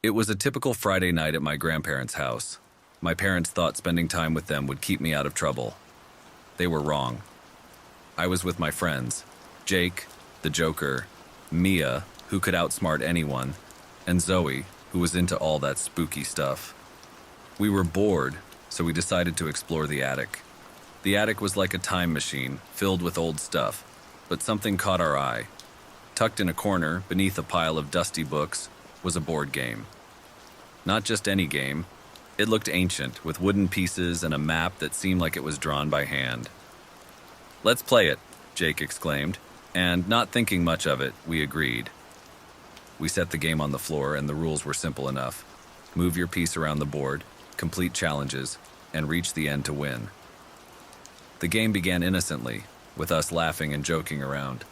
It was a typical Friday night at my grandparents' house. My parents thought spending time with them would keep me out of trouble. They were wrong. I was with my friends, Jake, the Joker, Mia, who could outsmart anyone, and Zoe, who was into all that spooky stuff. We were bored, so we decided to explore the attic. The attic was like a time machine, filled with old stuff, but something caught our eye. Tucked in a corner, beneath a pile of dusty books, was a board game. Not just any game. It looked ancient, with wooden pieces and a map that seemed like it was drawn by hand. "Let's play it," Jake exclaimed, and not thinking much of it, we agreed. We set the game on the floor, and the rules were simple enough. Move your piece around the board, complete challenges, and reach the end to win. The game began innocently, with us laughing and joking around.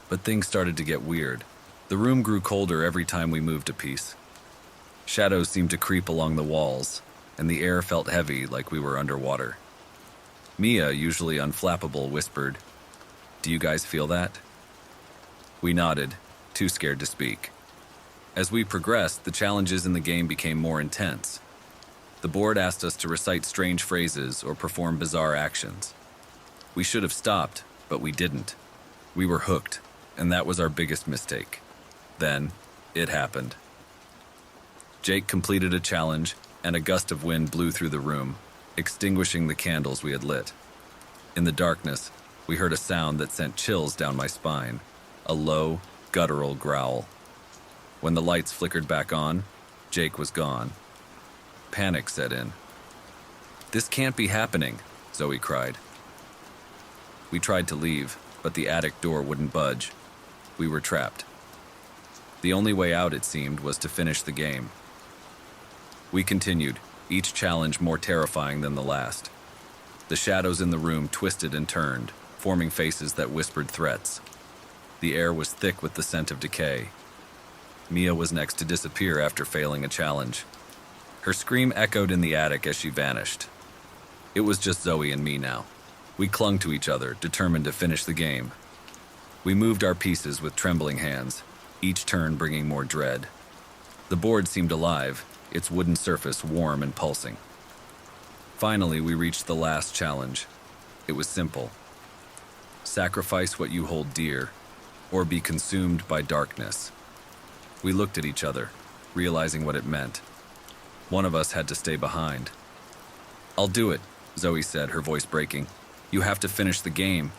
But things started to get weird. The room grew colder every time we moved a piece. Shadows seemed to creep along the walls, and the air felt heavy like we were underwater. Mia, usually unflappable, whispered, "Do you guys feel that?" We nodded, too scared to speak. As we progressed, the challenges in the game became more intense. The board asked us to recite strange phrases or perform bizarre actions. We should have stopped, but we didn't. We were hooked, and that was our biggest mistake. Then, it happened. Jake completed a challenge, and a gust of wind blew through the room, extinguishing the candles we had lit. In the darkness, we heard a sound that sent chills down my spine, a low, guttural growl. When the lights flickered back on, Jake was gone. Panic set in. "This can't be happening," Zoe cried. We tried to leave, but the attic door wouldn't budge. We were trapped. The only way out, it seemed, was to finish the game. We continued, each challenge more terrifying than the last. The shadows in the room twisted and turned, forming faces that whispered threats. The air was thick with the scent of decay. Mia was next to disappear after failing a challenge. Her scream echoed in the attic as she vanished. It was just Zoe and me now. We clung to each other, determined to finish the game. We moved our pieces with trembling hands, each turn bringing more dread. The board seemed alive, its wooden surface warm and pulsing. Finally, we reached the last challenge. It was simple. Sacrifice what you hold dear, or be consumed by darkness. We looked at each other, realizing what it meant. One of us had to stay behind. "I'll do it," Zoe said, her voice breaking. "You have to finish the game.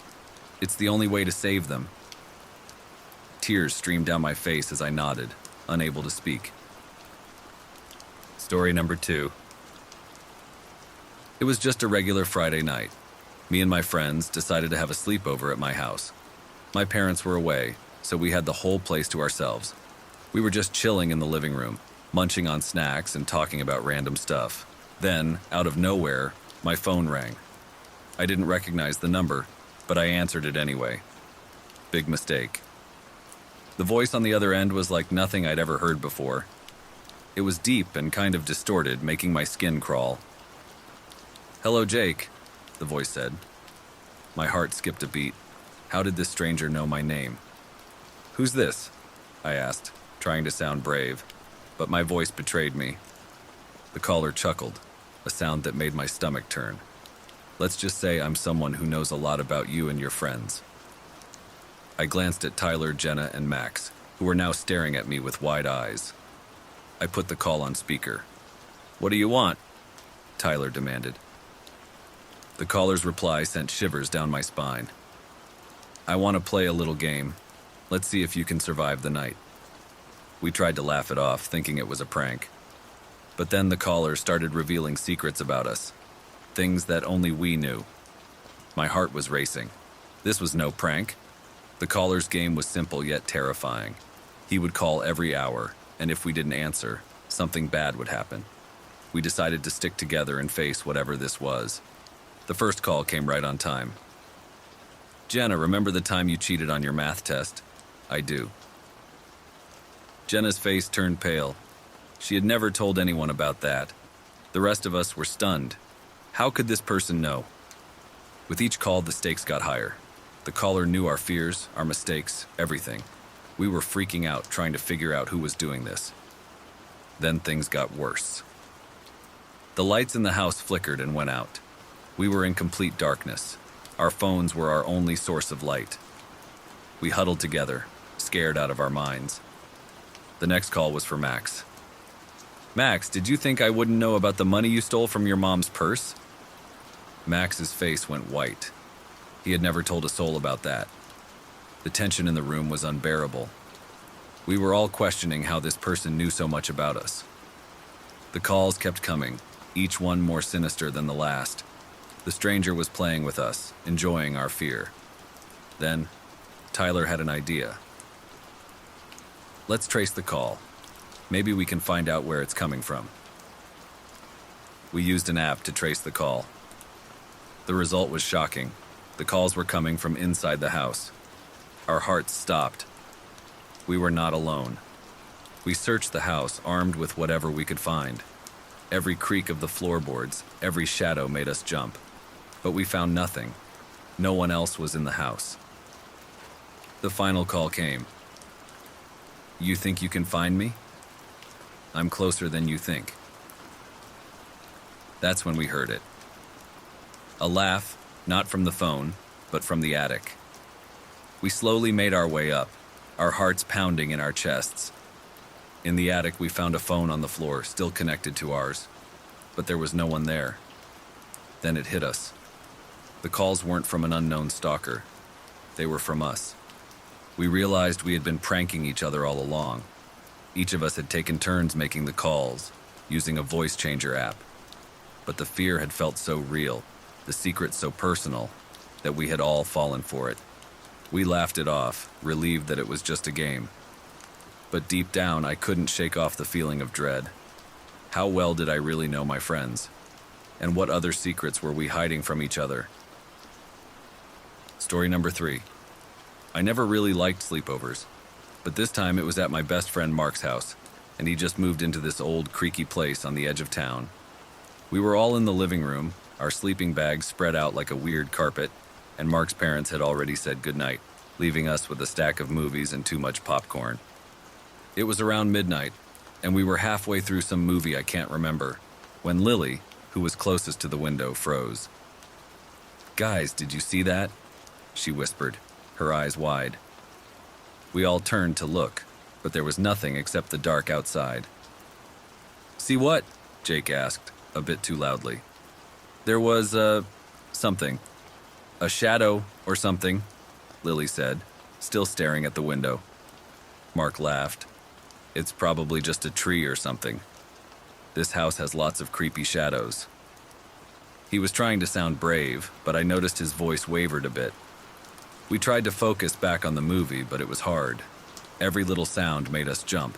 It's the only way to save them." Tears streamed down my face as I nodded, unable to speak. Story number 2. It was just a regular Friday night. Me and my friends decided to have a sleepover at my house. My parents were away, so we had the whole place to ourselves. We were just chilling in the living room, munching on snacks and talking about random stuff. Then, out of nowhere, my phone rang. I didn't recognize the number, but I answered it anyway. Big mistake. The voice on the other end was like nothing I'd ever heard before. It was deep and kind of distorted, making my skin crawl. "Hello, Jake," the voice said. My heart skipped a beat. How did this stranger know my name? "Who's this?" I asked, trying to sound brave, but my voice betrayed me. The caller chuckled, a sound that made my stomach turn. "Let's just say I'm someone who knows a lot about you and your friends." I glanced at Tyler, Jenna, and Max, who were now staring at me with wide eyes. I put the call on speaker. "What do you want?" Tyler demanded. The caller's reply sent shivers down my spine. "I want to play a little game. Let's see if you can survive the night." We tried to laugh it off, thinking it was a prank. But then the caller started revealing secrets about us. Things that only we knew. My heart was racing. This was no prank. The caller's game was simple yet terrifying. He would call every hour, and if we didn't answer, something bad would happen. We decided to stick together and face whatever this was. The first call came right on time. "Jenna, remember the time you cheated on your math test?" "I do." Jenna's face turned pale. She had never told anyone about that. The rest of us were stunned. How could this person know? With each call, the stakes got higher. The caller knew our fears, our mistakes, everything. We were freaking out, trying to figure out who was doing this. Then things got worse. The lights in the house flickered and went out. We were in complete darkness. Our phones were our only source of light. We huddled together, scared out of our minds. The next call was for Max. "Max, did you think I wouldn't know about the money you stole from your mom's purse?" Max's face went white. He had never told a soul about that. The tension in the room was unbearable. We were all questioning how this person knew so much about us. The calls kept coming, each one more sinister than the last. The stranger was playing with us, enjoying our fear. Then, Tyler had an idea. "Let's trace the call. Maybe we can find out where it's coming from." We used an app to trace the call. The result was shocking. The calls were coming from inside the house. Our hearts stopped. We were not alone. We searched the house, armed with whatever we could find. Every creak of the floorboards, every shadow made us jump. But we found nothing. No one else was in the house. The final call came. "You think you can find me? I'm closer than you think." That's when we heard it. A laugh, not from the phone, but from the attic. We slowly made our way up, our hearts pounding in our chests. In the attic, we found a phone on the floor, still connected to ours, but there was no one there. Then it hit us. The calls weren't from an unknown stalker. They were from us. We realized we had been pranking each other all along. Each of us had taken turns making the calls, using a voice changer app. But the fear had felt so real, the secret so personal, that we had all fallen for it. We laughed it off, relieved that it was just a game. But deep down, I couldn't shake off the feeling of dread. How well did I really know my friends? And what other secrets were we hiding from each other? Story number 3. I never really liked sleepovers, but this time it was at my best friend Mark's house, and he just moved into this old, creaky place on the edge of town. We were all in the living room, our sleeping bags spread out like a weird carpet, and Mark's parents had already said goodnight, leaving us with a stack of movies and too much popcorn. It was around midnight, and we were halfway through some movie I can't remember, when Lily, who was closest to the window, froze. "Guys, did you see that?" she whispered, her eyes wide. We all turned to look, but there was nothing except the dark outside. "See what?" Jake asked, a bit too loudly. "There was, something. A shadow or something," Lily said, still staring at the window. Mark laughed. "It's probably just a tree or something. This house has lots of creepy shadows." He was trying to sound brave, but I noticed his voice wavered a bit. We tried to focus back on the movie, but it was hard. Every little sound made us jump.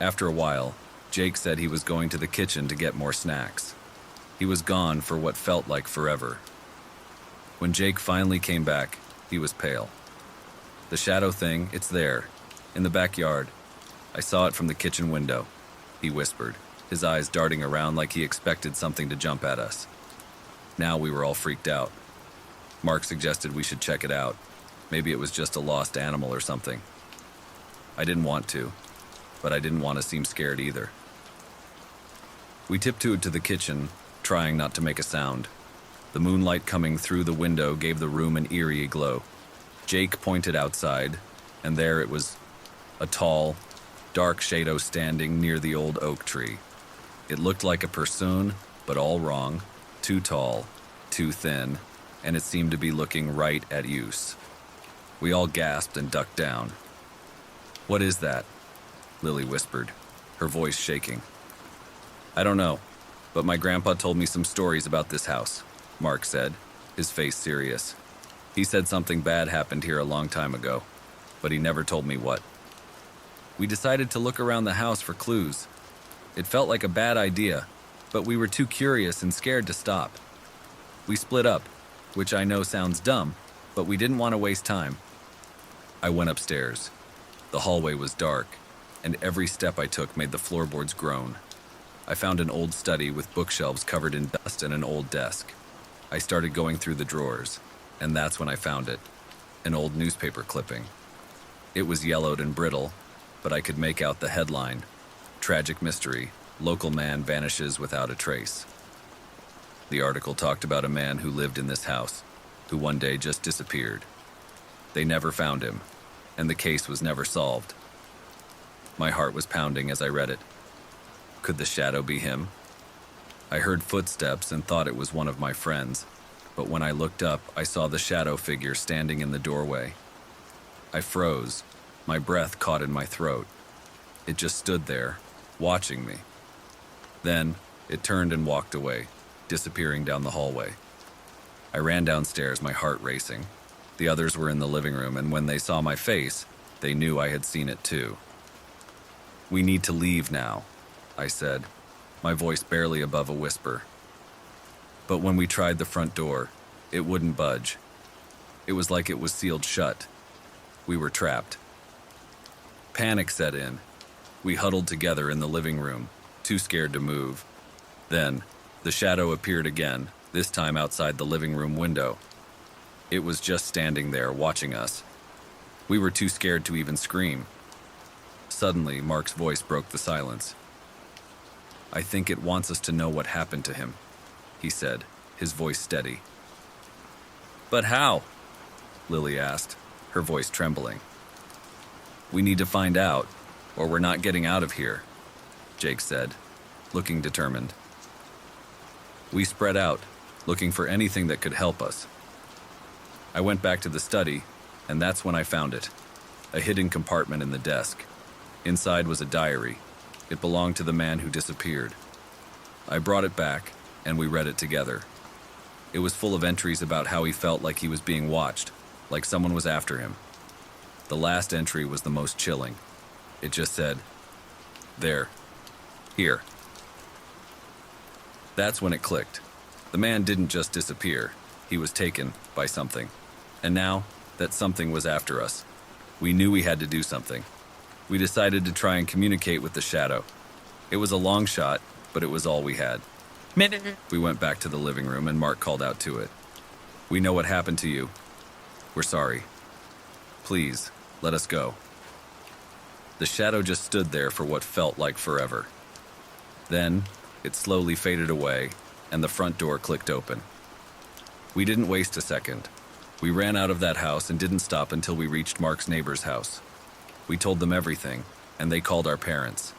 After a while, Jake said he was going to the kitchen to get more snacks. He was gone for what felt like forever. When Jake finally came back, he was pale. "The shadow thing, it's there, in the backyard. I saw it from the kitchen window," he whispered, his eyes darting around like he expected something to jump at us. Now we were all freaked out. Mark suggested we should check it out. Maybe it was just a lost animal or something. I didn't want to, but I didn't want to seem scared either. We tiptoed to the kitchen, trying not to make a sound. The moonlight coming through the window gave the room an eerie glow. Jake pointed outside, and there it was, a tall, dark shadow standing near the old oak tree. It looked like a person, but all wrong, too tall, too thin, and it seemed to be looking right at us. We all gasped and ducked down. "What is that?" Lily whispered, her voice shaking. "I don't know, but my grandpa told me some stories about this house," Mark said, his face serious. "He said something bad happened here a long time ago, but he never told me what." We decided to look around the house for clues. It felt like a bad idea, but we were too curious and scared to stop. We split up, which I know sounds dumb, but we didn't want to waste time. I went upstairs. The hallway was dark, and every step I took made the floorboards groan. I found an old study with bookshelves covered in dust and an old desk. I started going through the drawers, and that's when I found it, an old newspaper clipping. It was yellowed and brittle, but I could make out the headline, Tragic mystery. Local man vanishes without a trace. The article talked about a man who lived in this house, who one day just disappeared. They never found him, and the case was never solved. My heart was pounding as I read it. Could the shadow be him? I heard footsteps and thought it was one of my friends, but when I looked up, I saw the shadow figure standing in the doorway. I froze, my breath caught in my throat. It just stood there, watching me. Then, it turned and walked away, disappearing down the hallway. I ran downstairs, my heart racing. The others were in the living room, and when they saw my face, they knew I had seen it too. "We need to leave now," I said, my voice barely above a whisper. But when we tried the front door, it wouldn't budge. It was like it was sealed shut. We were trapped. Panic set in. We huddled together in the living room, too scared to move. Then, the shadow appeared again, this time outside the living room window. It was just standing there, watching us. We were too scared to even scream. Suddenly, Mark's voice broke the silence. "I think it wants us to know what happened to him," he said, his voice steady. "But how?" Lily asked, her voice trembling. "We need to find out, or we're not getting out of here," Jake said, looking determined. We spread out, looking for anything that could help us. I went back to the study, and that's when I found it, a hidden compartment in the desk. Inside was a diary. It belonged to the man who disappeared. I brought it back, and we read it together. It was full of entries about how he felt like he was being watched, like someone was after him. The last entry was the most chilling. It just said, "There. Here." That's when it clicked. The man didn't just disappear. He was taken by something. And now, that something was after us. We knew we had to do something. We decided to try and communicate with the shadow. It was a long shot, but it was all we had. We went back to the living room and Mark called out to it. "We know what happened to you. We're sorry. Please, let us go." The shadow just stood there for what felt like forever. Then, it slowly faded away, and the front door clicked open. We didn't waste a second. We ran out of that house and didn't stop until we reached Mark's neighbor's house. We told them everything, and they called our parents.